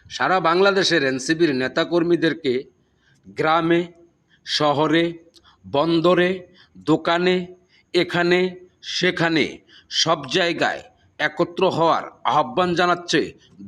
সারা বাংলাদেশের এনসিপির নেতাকর্মীদেরকে গ্রামে, শহরে, বন্দরে, দোকানে, এখানে সেখানে সব জায়গায় একত্র হওয়ার আহ্বান জানাচ্ছে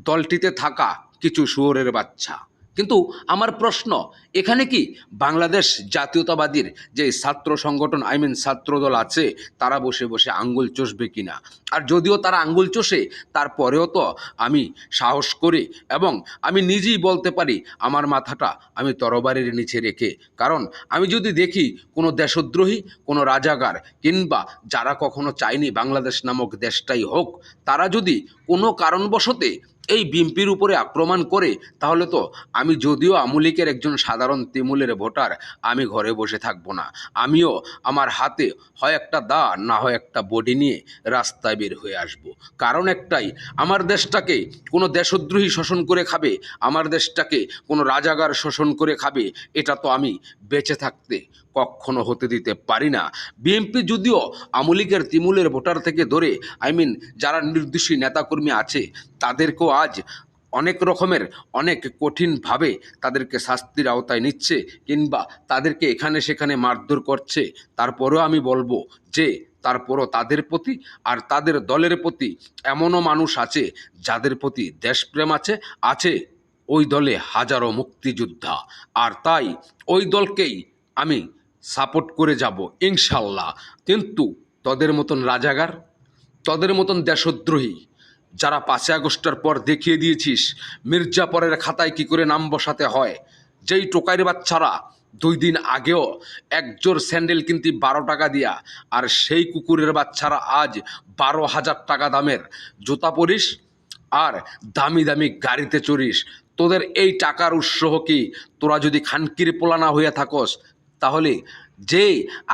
দলটিতে থাকা কিছু শুয়োরের বাচ্চা। কিন্তু আমার প্রশ্ন, এখানে কি বাংলাদেশ জাতীয়তাবাদীর যে ছাত্র সংগঠন ছাত্রদল আছে তারা বসে বসে আঙ্গুল চষবে কিনা? আর যদিও তারা আঙ্গুল চষে, তারপরেও তো আমি সাহস করি এবং আমি নিজেই বলতে পারি আমার মাথাটা আমি তরবারির নিচে রেখে। কারণ আমি যদি দেখি কোনো দেশদ্রোহী, কোনো রাজাকার কিংবা যারা কখনো চায়নি বাংলাদেশ নামক দেশটাই হোক, তারা যদি কোনো কারণবশতে এই বিএনপির উপরে আক্রমণ করে, তাহলে তো আমি যদিও আওয়ামী লীগের একজন সাধারণ তৃণমূলের ভোটার, আমি ঘরে বসে থাকবো না। আমিও আমার হাতে হয় একটা দা না হয় একটা বডি নিয়ে রাস্তায় বের হয়ে আসব। কারণ একটাই, আমার দেশটাকে কোনো দেশদ্রোহী শোষণ করে খাবে, আমার দেশটাকে কোনো রাজাকার শোষণ করে খাবে, এটা তো আমি বেঁচে থাকতে কখনো হতে দিতে পারি না। বিএনপি যদিও আওয়ামী লীগের তৃণমূলের ভোটার থেকে ধরে যারা নির্দোষী নেতাকর্মী আছে তাদেরকেও আজ অনেক রকমের অনেক কঠিনভাবে তাদেরকে শাস্তির আওতায় নিচ্ছে কিংবা তাদেরকে এখানে সেখানে মারধর করছে, তারপরেও আমি বলবো যে তারপরও তাদের প্রতি আর তাদের দলের প্রতি এমনও মানুষ আছে যাদের প্রতি দেশপ্রেম আছে ওই দলে হাজারো মুক্তিযোদ্ধা। আর তাই ওই দলকেই আমি সাপোর্ট করে যাব ইনশাল্লাহ। কিন্তু তোদের মতন রাজাকার, তোদের মতন দেশদ্রোহী যারা 5ই আগস্টের পর দেখিয়ে দিয়েছিস মির্জাপুরের খাতায় কি করে নাম বসাতে হয়, যেই টোকাইয়ের বাচ্চারা 2 দিন আগেও একজোড় স্যান্ডেল কিনতি 12 টাকা দিয়া, আর সেই কুকুরের বাচ্চারা আজ 12,000 টাকা দামের জুতা পরিস আর দামি দামি গাড়িতে চড়িস। তোদের এই টাকার উৎস কি? তোরা যদি খানকির পোলা না হইয়া থাকস, তাহলে যে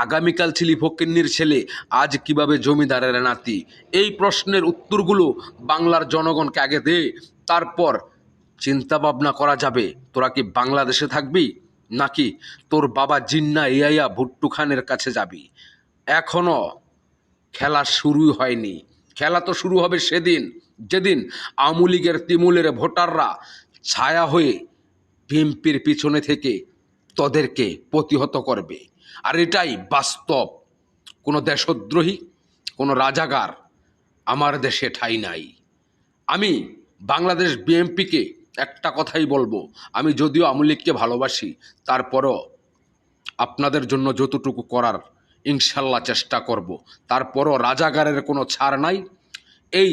আগামীকাল ছিলি ফকিন্নির ছেলে, আজ কিভাবে জমিদারের নাতি? এই প্রশ্নের উত্তরগুলো বাংলার জনগণকে আগে দে, তারপর চিন্তা ভাবনা করা যাবে তোরা কি বাংলাদেশে থাকবি নাকি তোর বাবা জিন্না ইয়াইয়া ভুট্টু খানের কাছে যাবি। এখনো খেলা শুরুই হয়নি। খেলা তো শুরু হবে সেদিন যেদিন আওয়ামী লীগের তৃণমূলের ভোটাররা ছায়া হয়ে বিএনপির পিছনে থেকে তোদেরকে প্রতিহত করবে। আর এটাই বাস্তব। কোনো দেশদ্রোহী, কোনো রাজাকার আমার দেশে ঠাঁই নাই। আমি বাংলাদেশ বিএনপিকে একটা কথাই বলবো, আমি যদিও আওয়ামী লীগকে ভালোবাসি, তারপরও আপনাদের জন্য যতটুকু করার ইনশাল্লাহ চেষ্টা করব। তারপরও রাজাকারের কোনো ছাড় নাই। এই